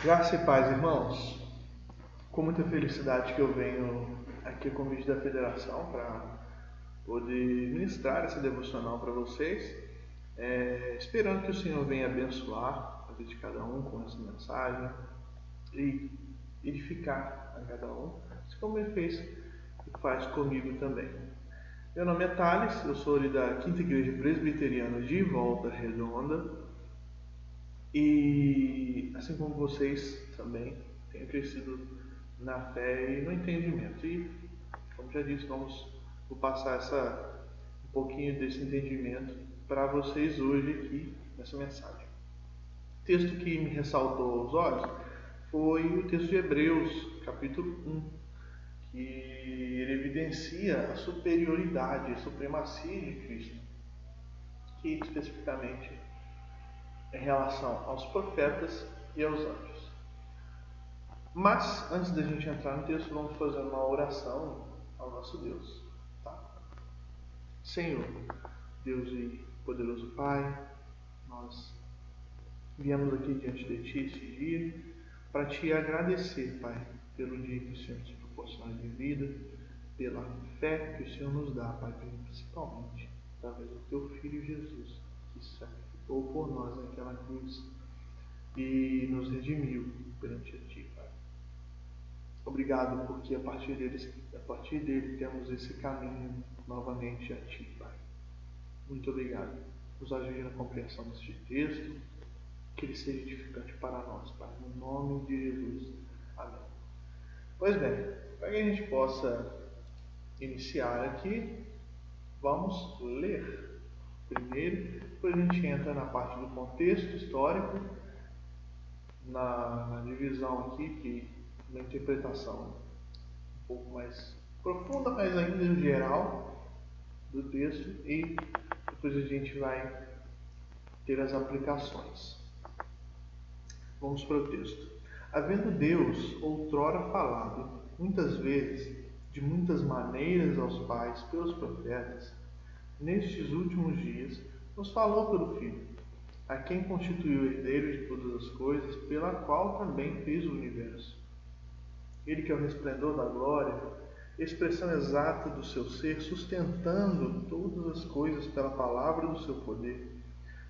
Graça e paz, irmãos. Com muita felicidade que eu venho aqui a convite da Federação para poder ministrar essa devocional para vocês, esperando que o Senhor venha abençoar a vida de cada um com essa mensagem e edificar a cada um, assim como Ele fez e faz comigo também. Meu nome é Thales, eu sou ali da Quinta Igreja Presbiteriana de Volta Redonda e, assim como vocês também, tenho crescido na fé e no entendimento. E, como já disse, vou passar um pouquinho desse entendimento para vocês hoje aqui nessa mensagem. O texto que me ressaltou aos olhos foi o texto de Hebreus, capítulo 1, que ele evidencia a superioridade, a supremacia de Cristo, que especificamente em relação aos profetas e aos anjos. Mas, antes da gente entrar no texto, vamos fazer uma oração ao nosso Deus. Tá? Senhor, Deus e poderoso Pai, nós viemos aqui diante de Ti esse dia para Te agradecer, Pai, pelo dia que o Senhor nos proporciona de vida, pela fé que o Senhor nos dá, Pai, principalmente através do Teu Filho Jesus, que sacrificou por nós naquela cruz e nos redimiu perante a Ti, Pai. Obrigado porque a partir dele temos esse caminho novamente a Ti, Pai. Muito obrigado. Nos ajude na compreensão deste texto, que ele seja edificante para nós, Pai. No nome de Jesus. Amém. Pois bem, para que a gente possa iniciar aqui, vamos ler primeiro, depois a gente entra na parte do contexto histórico, na divisão aqui, na interpretação um pouco mais profunda, mas ainda em geral do texto, e depois a gente vai ter as aplicações. Vamos para o texto. Havendo Deus outrora falado, muitas vezes, de muitas maneiras aos pais pelos profetas, nestes últimos dias nos falou pelo Filho, a quem constituiu herdeiro de todas as coisas, pela qual também fez o universo. Ele que é o resplendor da glória, expressão exata do seu ser, sustentando todas as coisas pela palavra do seu poder,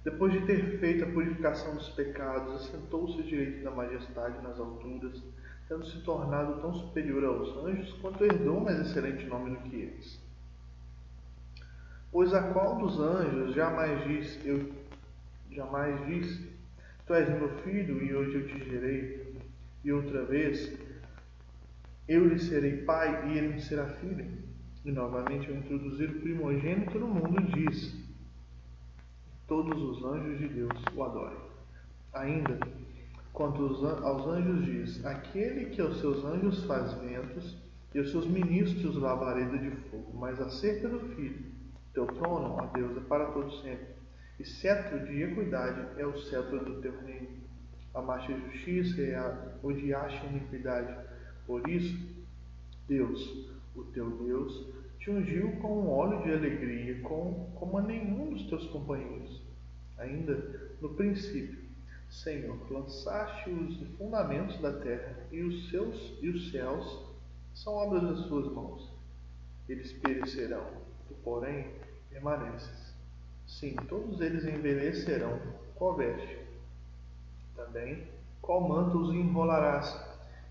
depois de ter feito a purificação dos pecados, assentou-se à direita da majestade nas alturas, tendo se tornado tão superior aos anjos, quanto herdou mais excelente nome do que eles. Pois a qual dos anjos jamais disse, Tu és meu filho, e hoje eu te gerei, e outra vez, eu lhe serei pai, e ele me será filho. E novamente, ao introduzir o primogênito no mundo, diz, todos os anjos de Deus o adorem. Ainda, quanto aos anjos diz, aquele que aos seus anjos faz ventos, e aos seus ministros labareda de fogo. Mas acerca do Filho, teu trono, ó Deus, é para todos sempre, e cetro de equidade é o cetro do teu reino. Amaste a justiça e odiaste a iniquidade. Por isso, Deus, o teu Deus, te ungiu com um óleo de alegria, como a nenhum dos teus companheiros. Ainda no princípio, Senhor, lançaste os fundamentos da terra, e os céus são obras das tuas mãos. Eles perecerão, tu, porém, permaneces. Sim, todos eles envelhecerão, qual veste. Também, qual manto os enrolarás,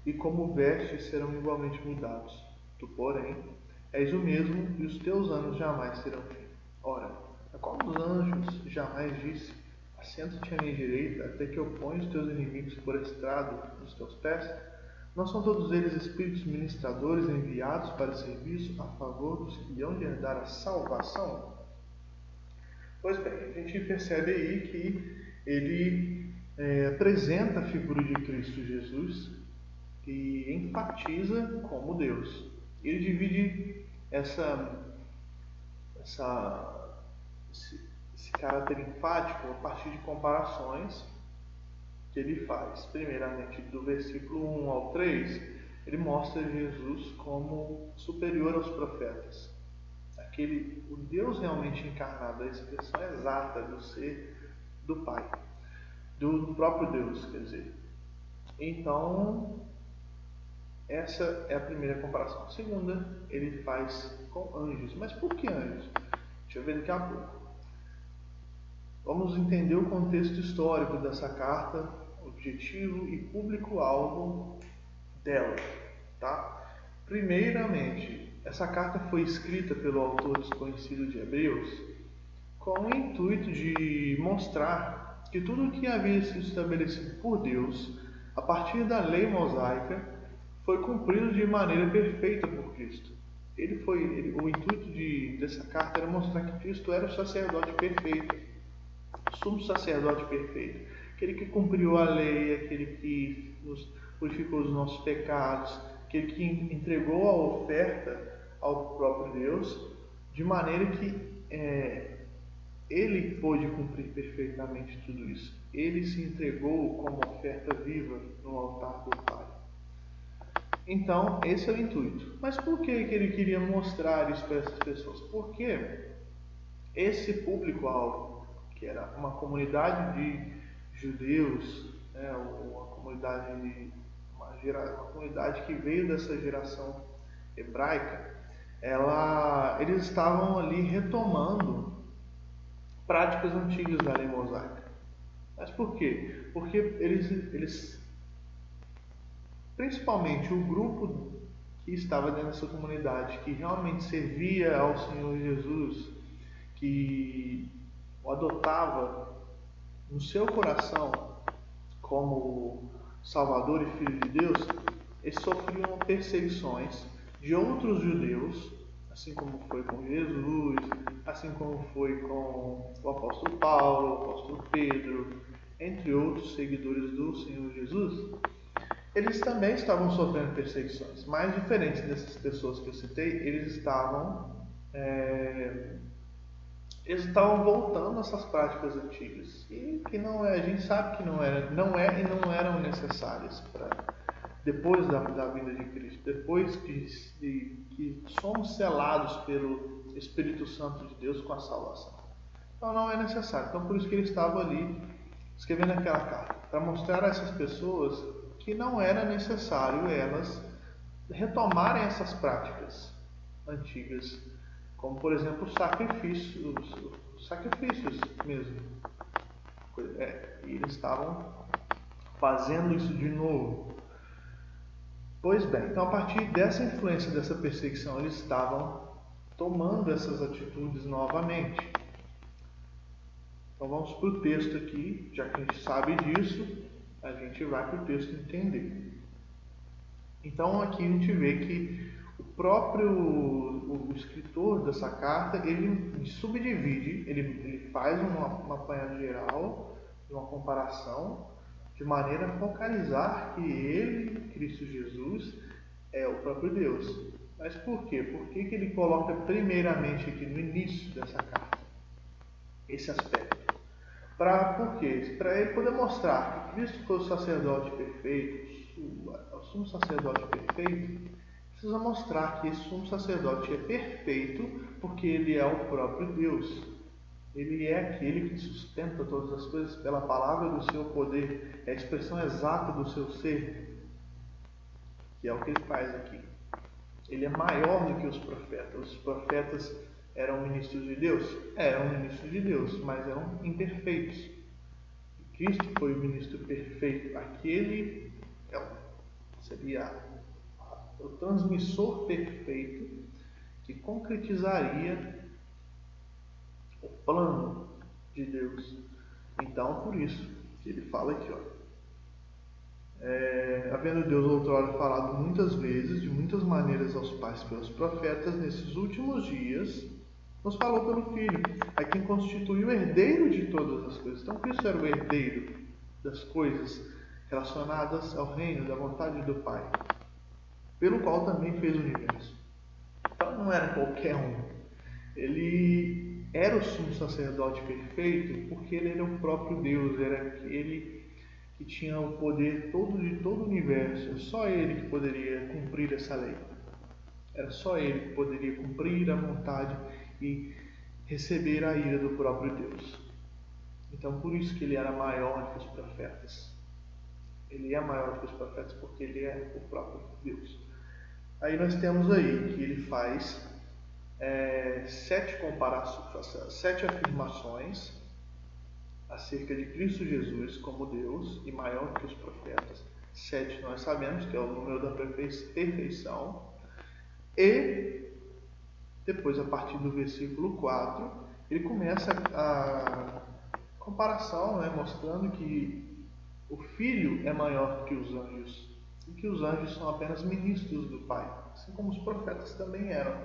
e como vestes serão igualmente mudados. Tu, porém, és o mesmo, e os teus anos jamais terão fim. Ora, a qual dos anjos jamais disse, assenta-te à minha direita, até que eu ponha os teus inimigos por estrado dos teus pés? Não são todos eles espíritos ministradores enviados para serviço a favor dos que hão de herdar a salvação? Pois bem, a gente percebe aí que ele apresenta a figura de Cristo Jesus e enfatiza como Deus. Ele divide esse caráter enfático a partir de comparações que ele faz. Primeiramente, do versículo 1 ao 3, ele mostra Jesus como superior aos profetas. O Deus realmente encarnado, a expressão exata do ser do Pai, do próprio Deus, quer dizer. Então, essa é a primeira comparação. A segunda, ele faz com anjos. Mas por que anjos? Deixa eu ver daqui a pouco. Vamos entender o contexto histórico dessa carta, objetivo e público-alvo dela, tá? Primeiramente, essa carta foi escrita pelo autor desconhecido de Hebreus com o intuito de mostrar que tudo o que havia sido estabelecido por Deus a partir da lei mosaica foi cumprido de maneira perfeita por Cristo. O intuito dessa carta era mostrar que Cristo era o sacerdote perfeito, o sumo sacerdote perfeito, aquele que cumpriu a lei, aquele que nos purificou dos nossos pecados, aquele que entregou a oferta ao próprio Deus, de maneira que ele pôde cumprir perfeitamente tudo isso. Ele se entregou como oferta viva no altar do Pai. Então, esse é o intuito. Mas por que ele queria mostrar isso para essas pessoas? Porque esse público-alvo, que era uma comunidade de judeus, uma comunidade que veio dessa geração hebraica, eles estavam ali retomando práticas antigas da lei mosaica. Mas por quê? Porque eles principalmente o grupo que estava dentro dessa comunidade, que realmente servia ao Senhor Jesus, que o adotava no seu coração como Salvador e Filho de Deus, eles sofriam perseguições de outros judeus, assim como foi com Jesus, assim como foi com o apóstolo Paulo, o apóstolo Pedro, entre outros seguidores do Senhor Jesus. Eles também estavam sofrendo perseguições, mas diferente dessas pessoas que eu citei, eles estavam voltando a essas práticas antigas e que a gente sabe que não eram necessárias para depois da vinda de Cristo, depois que somos selados pelo Espírito Santo de Deus com a salvação. Então não é necessário. Então por isso que ele estava ali escrevendo aquela carta, para mostrar a essas pessoas que não era necessário elas retomarem essas práticas antigas, como por exemplo sacrifícios mesmo. E eles estavam fazendo isso de novo. Pois bem, então a partir dessa influência, dessa perseguição, eles estavam tomando essas atitudes novamente. Então vamos para o texto aqui, já que a gente sabe disso, a gente vai para o texto entender. Então aqui a gente vê que o escritor dessa carta, ele subdivide, ele faz uma apanhado geral, uma comparação, de maneira a focalizar que ele, Cristo Jesus, é o próprio Deus. Mas por quê? Por que ele coloca primeiramente aqui no início dessa carta esse aspecto? Por quê? Para ele poder mostrar que Cristo foi o sacerdote perfeito, o sumo sacerdote perfeito, precisa mostrar que esse sumo sacerdote é perfeito porque ele é o próprio Deus. Ele é aquele que sustenta todas as coisas pela palavra do seu poder, é a expressão exata do seu ser, que é o que ele faz aqui. Ele é maior do que os profetas. Os profetas eram ministros de Deus? Eram ministros de Deus, mas eram imperfeitos. Cristo foi o ministro perfeito. Aquele seria o transmissor perfeito que concretizaria o plano de Deus. Então, por isso que ele fala aqui, havendo Deus outrora falado muitas vezes, de muitas maneiras aos pais pelos profetas, nesses últimos dias nos falou pelo Filho, a quem constitui o herdeiro de todas as coisas. Então Cristo era o herdeiro das coisas relacionadas ao reino da vontade do Pai, pelo qual também fez o universo. Então não era qualquer um. Ele era o sumo sacerdote perfeito porque ele era o próprio Deus, era aquele que tinha o poder todo de todo o universo. Só ele que poderia cumprir essa lei. Era só ele que poderia cumprir a vontade e receber a ira do próprio Deus. Então por isso que ele era maior que os profetas. Ele é maior que os profetas porque ele é o próprio Deus. Aí nós temos aí que ele faz 7 comparações, 7 afirmações acerca de Cristo Jesus como Deus e maior que os profetas. 7 nós sabemos que é o número da perfeição. E depois, a partir do versículo 4, ele começa a comparação, mostrando que o Filho é maior que os anjos e que os anjos são apenas ministros do Pai, assim como os profetas também eram.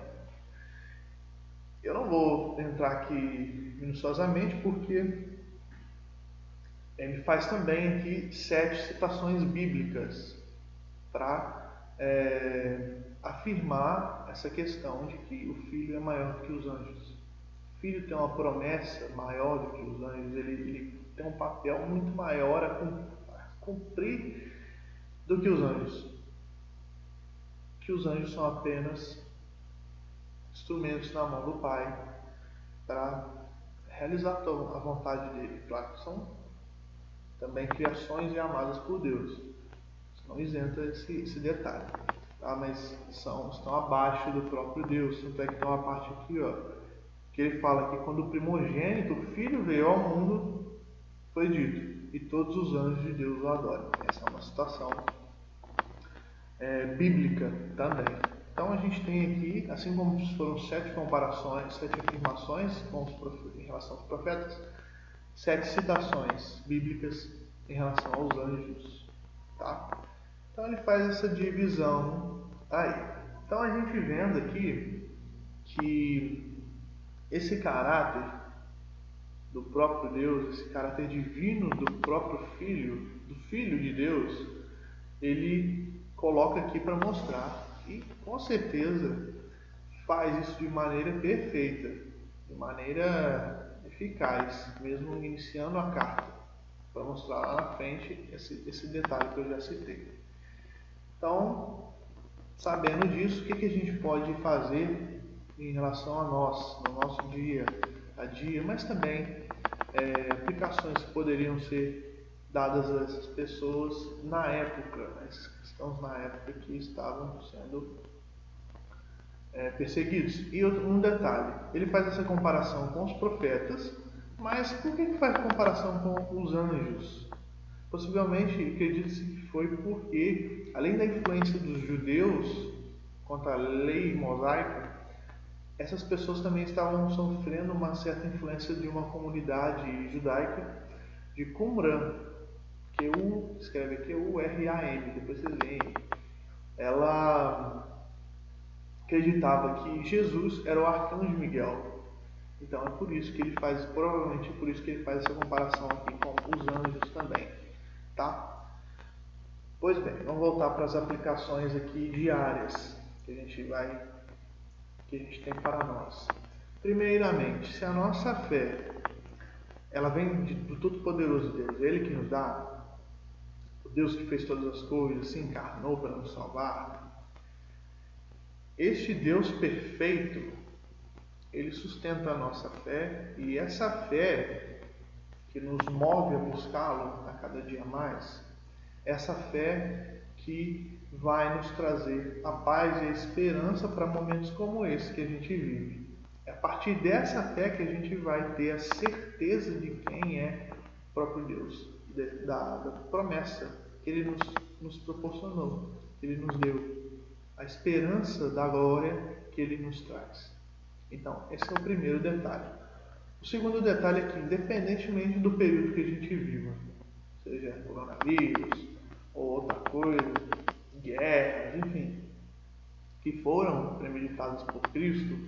Eu não vou entrar aqui minuciosamente porque ele faz também aqui 7 citações bíblicas para afirmar essa questão de que o Filho é maior que os anjos. O Filho tem uma promessa maior do que os anjos, ele tem um papel muito maior a cumprir do que os anjos. Que os anjos são apenas instrumentos na mão do Pai para realizar a vontade dele. Claro que são também criações e amadas por Deus. Não isenta esse detalhe. Tá? Mas estão abaixo do próprio Deus. Tanto é que tem uma parte aqui, que ele fala que quando o primogênito, o Filho, veio ao mundo, foi dito, e todos os anjos de Deus o adoram. Essa é uma citação bíblica também. Então a gente tem aqui, assim como foram 7 comparações, 7 afirmações em relação aos profetas, 7 citações bíblicas em relação aos anjos. Tá? Então ele faz essa divisão aí. Então a gente vendo aqui que esse caráter do próprio Deus, esse caráter divino do próprio Filho, do Filho de Deus, ele coloca aqui para mostrar e com certeza faz isso de maneira perfeita, de maneira eficaz, mesmo iniciando a carta, para mostrar lá na frente esse detalhe que eu já citei. Então, sabendo disso, o que a gente pode fazer em relação a nós, no nosso dia a dia, mas também aplicações que poderiam ser dadas a essas pessoas na época, esses cristãos na época que estavam sendo perseguidos. E um detalhe, ele faz essa comparação com os profetas, mas por que faz comparação com os anjos? Possivelmente, acredita-se que foi porque, além da influência dos judeus contra a lei mosaica, essas pessoas também estavam sofrendo uma certa influência de uma comunidade judaica de Qumran, escreve aqui Q-U-R-A-M, depois vocês leem. Ela acreditava que Jesus era o arcanjo Miguel. Então é por isso que ele faz, provavelmente é por isso que ele faz essa comparação aqui com os anjos também, tá? Pois bem, vamos voltar para as aplicações aqui diárias que a gente tem para nós. Primeiramente, se a nossa fé ela vem do Todo-Poderoso Deus, Ele que nos dá, o Deus que fez todas as coisas, se encarnou para nos salvar. Este Deus perfeito, Ele sustenta a nossa fé, e essa fé que nos move a buscá-lo a cada dia mais, essa fé que vai nos trazer a paz e a esperança para momentos como esse que a gente vive. É a partir dessa fé que a gente vai ter a certeza de quem é o próprio Deus, da promessa que Ele nos proporcionou, que Ele nos deu, a esperança da glória que Ele nos traz. Então, esse é o primeiro detalhe. O segundo detalhe é que, independentemente do período que a gente viva, seja coronavírus ou outra coisa, guerras, enfim, que foram premeditadas por Cristo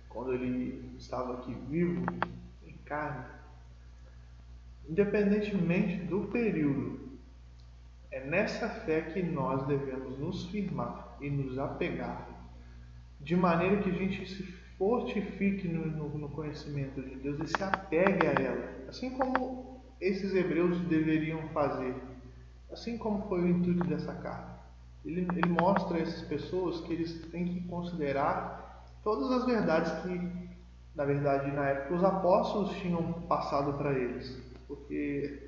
quando Ele estava aqui vivo, em carne, independentemente do período, é nessa fé que nós devemos nos firmar e nos apegar, de maneira que a gente se fortifique no conhecimento de Deus e se apegue a ela, assim como esses hebreus deveriam fazer, assim como foi o intuito dessa carta. Ele mostra a essas pessoas que eles têm que considerar todas as verdades que, na verdade, na época os apóstolos tinham passado para eles, porque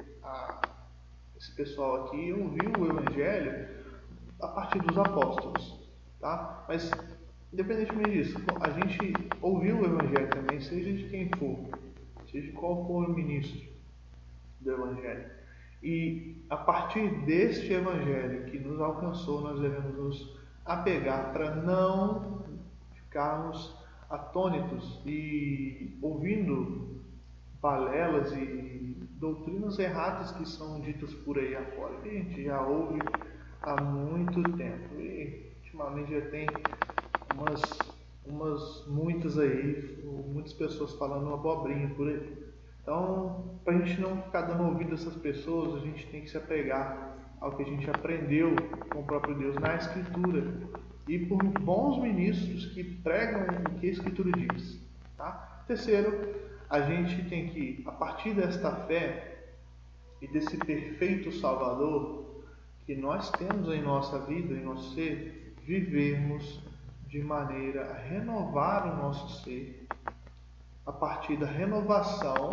esse pessoal aqui ouviu o Evangelho a partir dos apóstolos, tá? Mas, independentemente disso, a gente ouviu o Evangelho também, seja de quem for, seja qual for o ministro do Evangelho. E a partir deste Evangelho que nos alcançou, nós devemos nos apegar para não ficarmos atônitos e ouvindo balelas e doutrinas erradas que são ditas por aí afora, que a gente já ouve há muito tempo. E ultimamente já tem muitas aí, muitas pessoas falando uma abobrinha por aí. Então, para a gente não ficar dando ouvido a essas pessoas, a gente tem que se apegar ao que a gente aprendeu com o próprio Deus na Escritura e por bons ministros que pregam o que a Escritura diz. Tá? Terceiro, a gente tem que, a partir desta fé e desse perfeito Salvador que nós temos em nossa vida, em nosso ser, vivermos de maneira a renovar o nosso ser a partir da renovação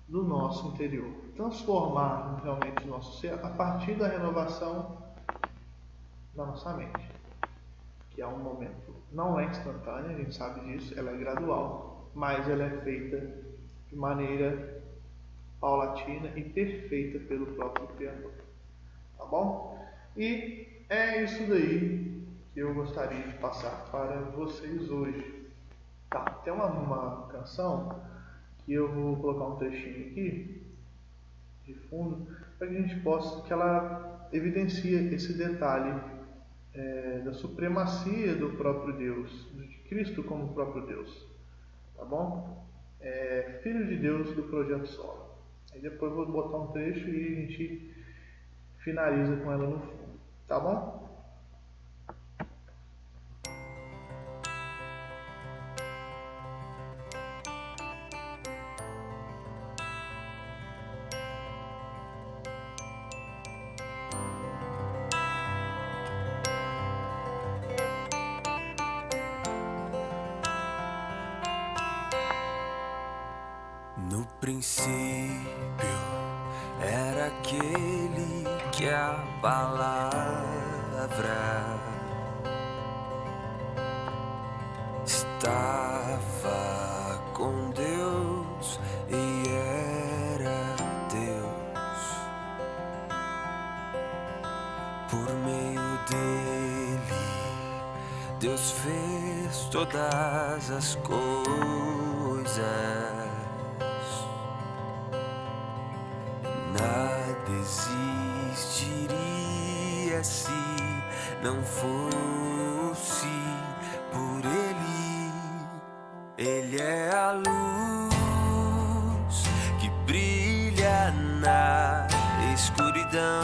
do nosso interior. Transformar realmente o nosso ser a partir da renovação da nossa mente, que é um momento, não é instantâneo, a gente sabe disso, ela é gradual, mas ela é feita de maneira paulatina e perfeita pelo próprio Criador. Tá bom? E é isso daí que eu gostaria de passar para vocês hoje. Tá, tem uma canção que eu vou colocar um trechinho aqui de fundo para que a gente possa, que ela evidencia esse detalhe da supremacia do próprio Deus, de Cristo como próprio Deus, tá bom? Filho de Deus do Projeto Solo. Aí depois eu vou botar um trecho e a gente finaliza com ela no fundo, tá bom? No princípio era aquele que a palavra estava com Deus e era Deus. Por meio dele, Deus fez todas as coisas. Nada existiria se não fosse por Ele. Ele é a luz que brilha na escuridão,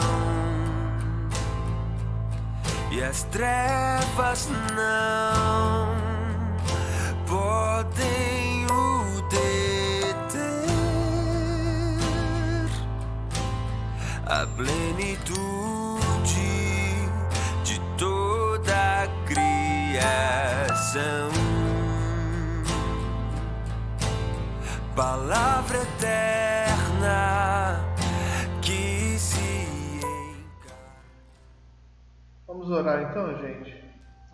e as trevas não podem o deter. A plenitude de toda a criação, palavra eterna que se encarna. Vamos orar então, gente,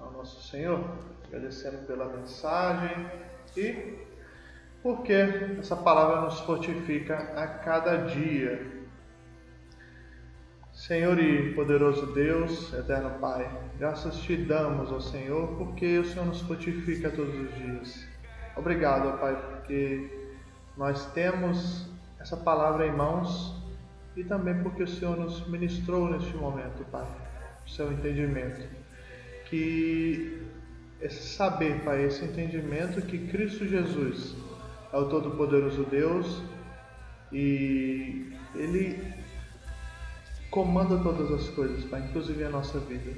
ao nosso Senhor, agradecendo pela mensagem e porque essa palavra nos fortifica a cada dia. Senhor e poderoso Deus, eterno Pai, graças te damos ao Senhor, porque o Senhor nos fortifica todos os dias. Obrigado, Pai, porque nós temos essa palavra em mãos e também porque o Senhor nos ministrou neste momento, Pai, o seu entendimento. Que esse saber, Pai, esse entendimento que Cristo Jesus é o Todo-Poderoso Deus e Ele comanda todas as coisas, Pai, inclusive a nossa vida.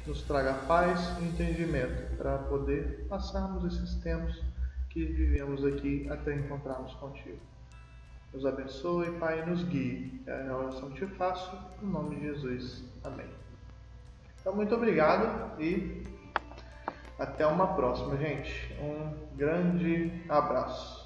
Nos traga paz e entendimento para poder passarmos esses tempos que vivemos aqui até encontrarmos contigo. Nos abençoe, Pai, e nos guie. É a oração que te faço, no nome de Jesus. Amém. Então, muito obrigado e até uma próxima, gente. Um grande abraço.